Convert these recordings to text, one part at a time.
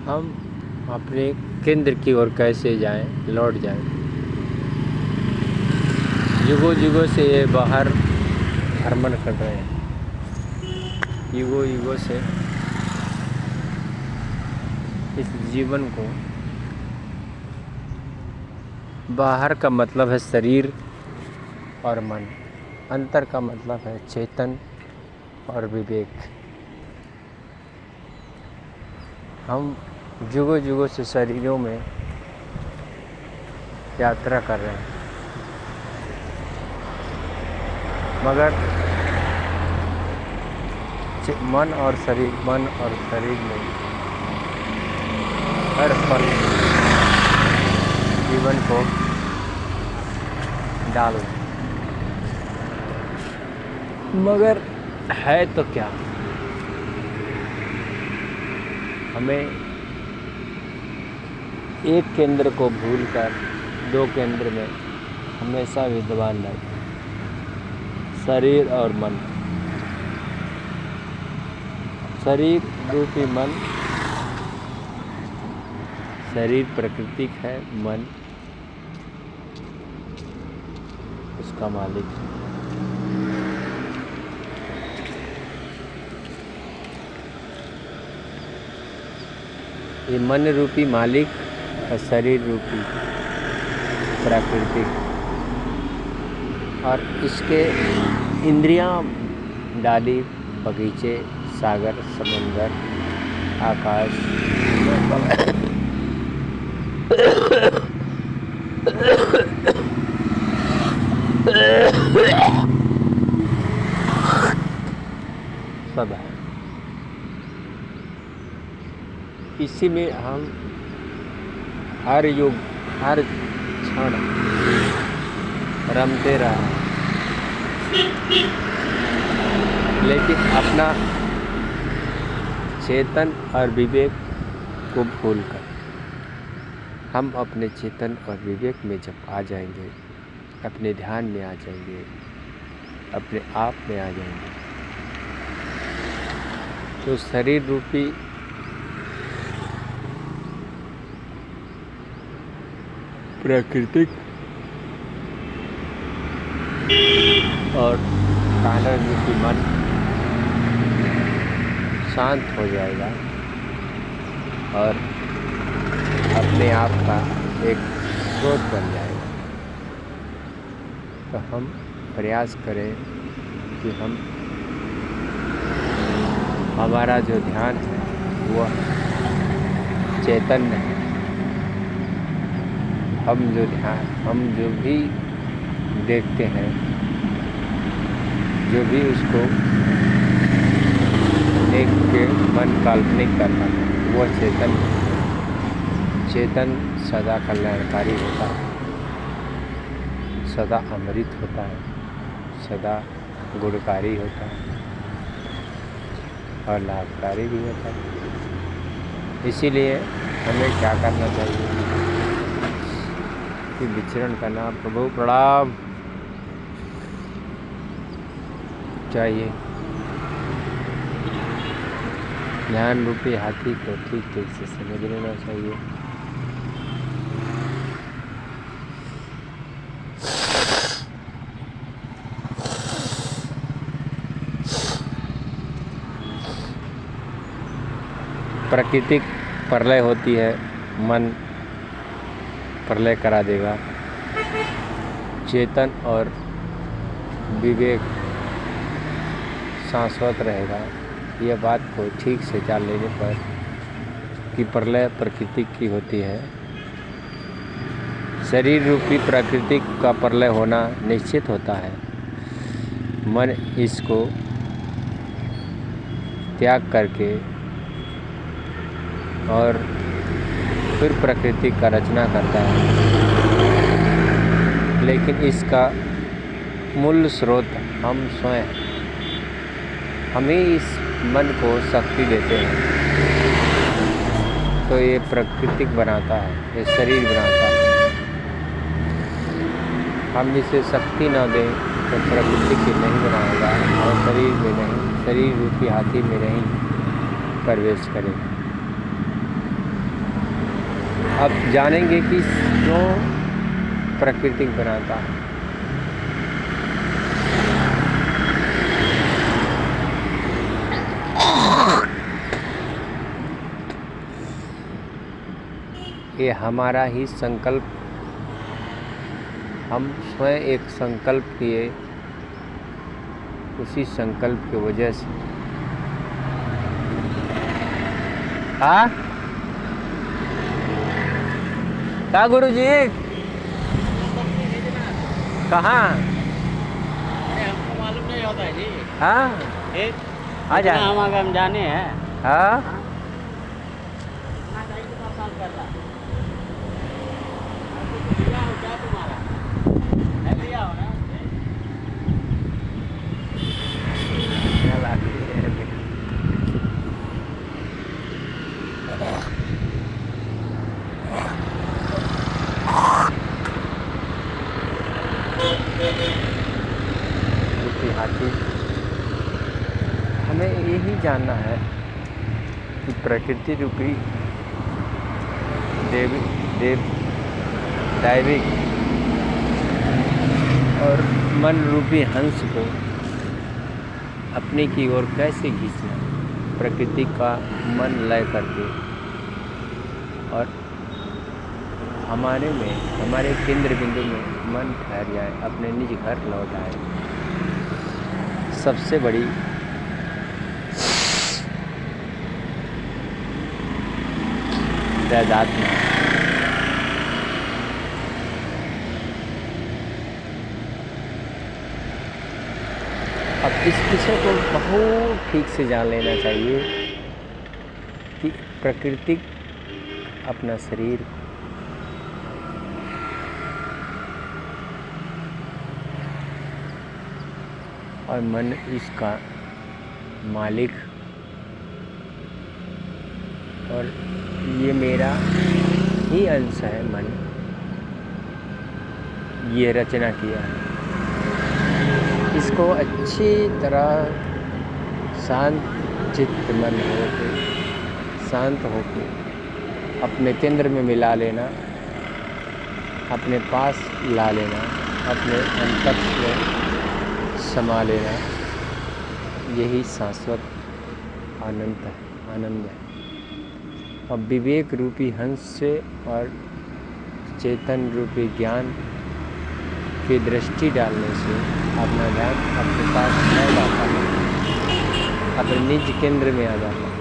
हम अपने केंद्र की ओर कैसे जाएं, लौट जाएं। युगों युगों से ये बाहर भ्रमण कर रहे हैं। युगों युगों से इस जीवन को, बाहर का मतलब है शरीर और मन, अंतर का मतलब है चेतन और विवेक। हम युगों युगों से शरीरों में यात्रा कर रहे हैं, मगर मन और शरीर में हर पल जीवन को डाल रहे हैं। मगर है तो क्या, हमें एक केंद्र को भूलकर दो केंद्र में हमेशा विद्यमान रहे, शरीर और मन। शरीर रूपी मन, शरीर प्राकृतिक है, मन उसका मालिक है। ये मन रूपी मालिक और शरीर रूपी प्राकृतिक, और इसके इंद्रियां डाली बगीचे, सागर, समुंदर, आकाश, सब है। इसी में हम हर युग, हर क्षण रमते रहे, लेकिन अपना चेतन और विवेक को भूलकर हम अपने चेतन और विवेक में जब आ जाएंगे, अपने ध्यान में आ जाएंगे, अपने आप में आ जाएंगे, तो शरीर रूपी प्राकृतिक और कारण रूपी मन शांत हो जाएगा और अपने आप का एक स्रोत बन जाएगा। तो हम प्रयास करें कि हमारा जो ध्यान है वह चैतन्य है। हम जो भी देखते हैं, जो भी उसको देख के मन काल्पनिक करता है, वह चेतन सदा कल्याणकारी होता है, सदा अमृत होता है, सदा गुणकारी होता है और लाभकारी भी होता है। इसीलिए हमें क्या करना चाहिए कि विचरण करना, प्रभु प्रणाम, चाहिए। ध्यान रूपी हाथी को ठीक ठीक से समझ लेना चाहिए। प्राकृतिक प्रलय होती है, मन प्रलय करा देगा। चेतन और विवेक शाश्वत रहेगा। यह बात को ठीक से जान लेने पर कि प्रलय प्राकृतिक की होती है, शरीर रूपी प्राकृतिक का प्रलय होना निश्चित होता है। मन इसको त्याग करके और फिर प्रकृति का रचना करता है, लेकिन इसका मूल स्रोत हम स्वयं, हम ही इस मन को शक्ति देते हैं। तो ये प्राकृतिक बनाता है, ये शरीर बनाता है। हम इसे शक्ति न दें तो प्रकृति की नहीं बनाएगा और शरीर में नहीं, शरीर रूपी हाथी में नहीं प्रवेश करेगा। अब जानेंगे कि क्यों प्रकृति बनाता है। ये हमारा ही संकल्प, हम स्वयं एक संकल्प किए, उसी संकल्प की वजह से क्या गुरु जी कहाँ? हमको मालूम नहीं होता है जी। हाँ आ जा, हम जाने हैं। हाँ हाथी। हमें यही जानना है कि प्रकृति रूपी दैविक और मन रूपी हंस को अपने की ओर कैसे खींचना, प्रकृति का मन लय करके और हमारे केंद्र बिंदु में मन ठहर जाए, अपने निज घर लौट आए। सबसे बड़ी जायदाद में अब इस विषय को बहुत ठीक से जान लेना चाहिए कि प्रकृति अपना शरीर और मन इसका मालिक, और ये मेरा ही अंश है। मन ये रचना किया है, इसको अच्छी तरह शांत चित्त मन होके, शांत होके अपने केंद्र में मिला लेना, अपने पास ला लेना, अपने अंतर में समा लेना, यही शाश्वत आनंद है। अब विवेक रूपी हंस से और चेतन रूपी ज्ञान की दृष्टि डालने से अपना ध्यान अपने पास न लाता है, अपने निज केंद्र में आ जाता है।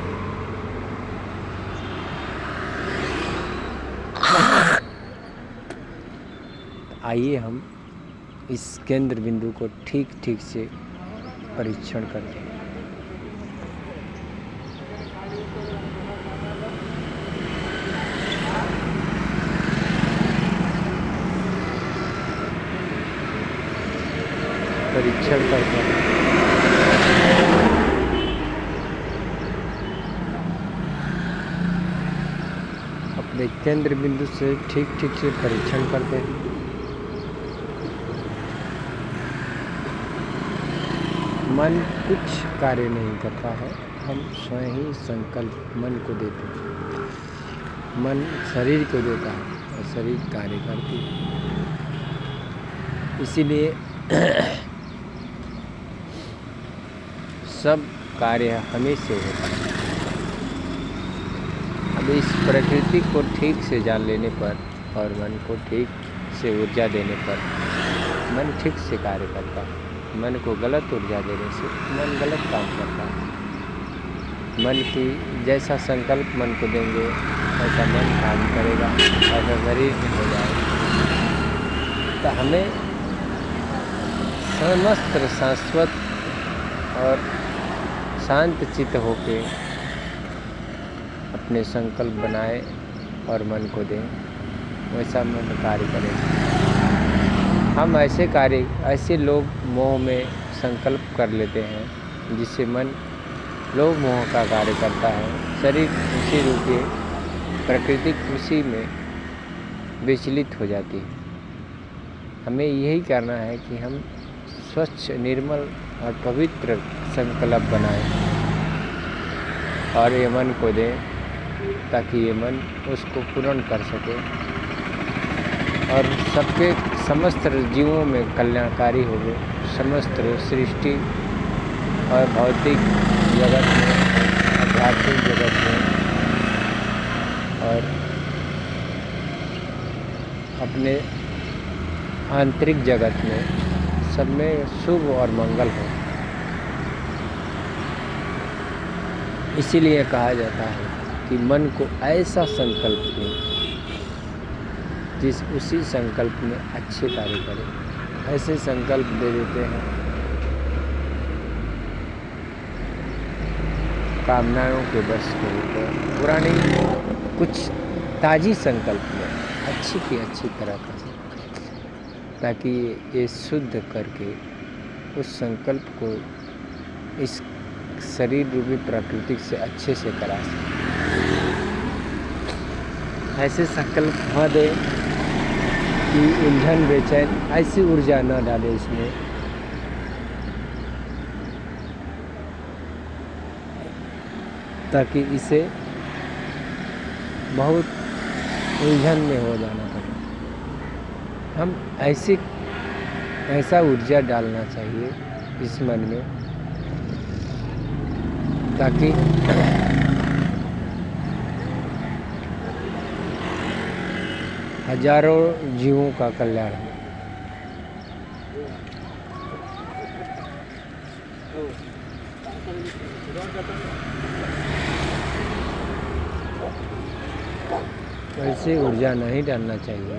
आइए हम इस केंद्र बिंदु को ठीक ठीक से परीक्षण करते हैं। परीक्षण करते हैं। अपने केंद्र बिंदु से ठीक ठीक से परीक्षण करते हैं। मन कुछ कार्य नहीं करता है, हम स्वयं ही संकल्प मन को देते हैं। मन शरीर को देता है और शरीर कार्य करती है। इसीलिए सब कार्य हमें से होता है। अब इस प्रकृति को ठीक से जान लेने पर और मन को ठीक से ऊर्जा देने पर मन ठीक से कार्य करता है। मन को गलत ऊर्जा देने से मन गलत काम करता है। मन की जैसा संकल्प मन को देंगे ऐसा मन काम करेगा, ऐसा शरीर में हो जाएगा। तो हमें समस्त शाश्वत और शांत चित्त होके अपने संकल्प बनाए और मन को दें, वैसा मन कार्य करेगा। हम ऐसे लोग मोह में संकल्प कर लेते हैं जिससे मन लोभ मोह का कार्य करता है। शरीर उसी रूपी प्रकृति उसी में विचलित हो जाती है। हमें यही करना है कि हम स्वच्छ, निर्मल और पवित्र संकल्प बनाएं और ये मन को दें, ताकि ये मन उसको पूर्ण कर सके और सबके समस्त जीवों में कल्याणकारी हो, समस्त सृष्टि और भौतिक जगत में, आध्यात्मिक जगत में और अपने आंतरिक जगत में सब में शुभ और मंगल हो। इसीलिए कहा जाता है कि मन को ऐसा संकल्प दें उसी संकल्प में अच्छे कार्य करें। ऐसे संकल्प दे देते हैं, कामनाओं के बस के ऊपर पुरानी कुछ ताज़ी संकल्प में अच्छी की अच्छी तरह कर, ताकि ये शुद्ध करके उस संकल्प को इस शरीर रूपी प्रकृति से अच्छे से करा सके। ऐसे संकल्प न दे कि उलझन बेचैन, ऐसी ऊर्जा न डाले इसमें, ताकि इसे बहुत उलझन में हो जाना पड़े। हम ऐसा ऊर्जा डालना चाहिए इस मन में, ताकि हजारों जीवों का कल्याण हो। ऐसे ऊर्जा नहीं डालना चाहिए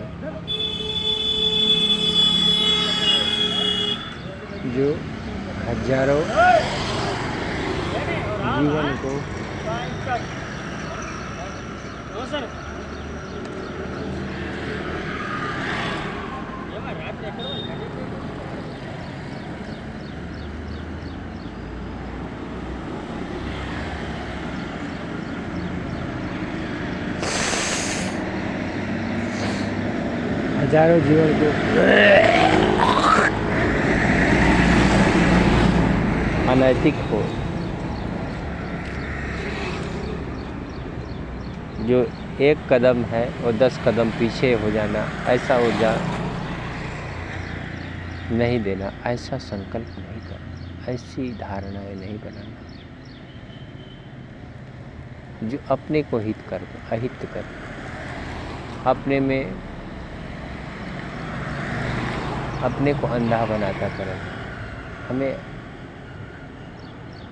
जो हजारों जीवन को हजारों जीवन को अनैतिक हो, जो एक कदम है और 10 कदम पीछे हो जाना, ऐसा ऊर्जा नहीं देना, ऐसा संकल्प नहीं करना, ऐसी धारणाएं नहीं बनाना जो अपने को हित कर दो, अहित कर दो, अपने में अपने को अंधा बनाता करें।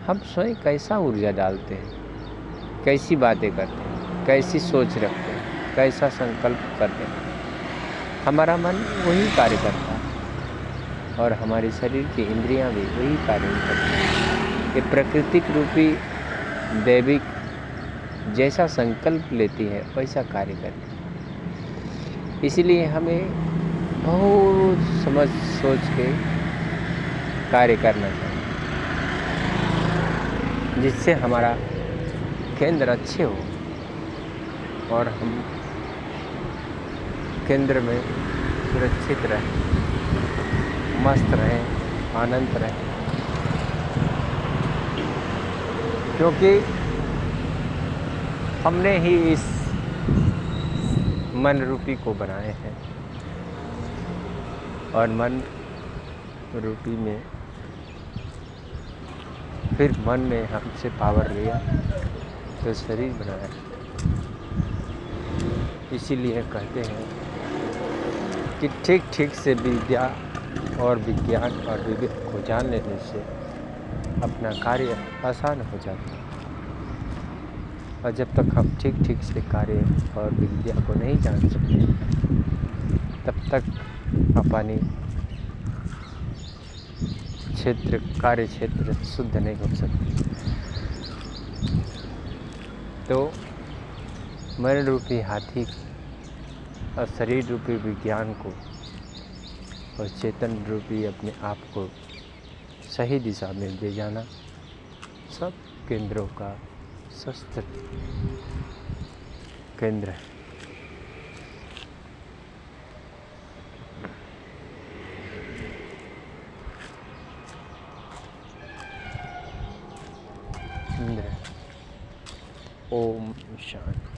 हम स्वयं कैसा ऊर्जा डालते हैं, कैसी बातें करते हैं, कैसी सोच रखते हैं, कैसा संकल्प करते हैं, हमारा मन वही कार्य करता है और हमारे शरीर की इंद्रियां भी वही कार्य करती हैं। ये प्राकृतिक रूपी दैविक जैसा संकल्प लेती है वैसा कार्य करती है। इसीलिए हमें बहुत समझ सोच के कार्य करना चाहिए, जिससे हमारा केंद्र अच्छे हो और हम केंद्र में सुरक्षित रहें, मस्त रहें, आनंद रहें। क्योंकि हमने ही इस मन रूपी को बनाए हैं और मन रूपी में फिर मन ने हमसे पावर लिया तो शरीर बनाया। इसीलिए कहते हैं कि ठीक ठीक से विद्या और विज्ञान और विवेक को जान लेने से अपना कार्य आसान हो जाता है। और जब तक हम ठीक ठीक से कार्य और विद्या को नहीं जान सकते, तब तक अपनी कार्य क्षेत्र शुद्ध नहीं हो सकती। तो मन रूपी हाथी और शरीर रूपी विज्ञान को और चेतन रूपी अपने आप को सही दिशा में ले जाना सब केंद्रों का शस्त्र केंद्र है। ओम शांति।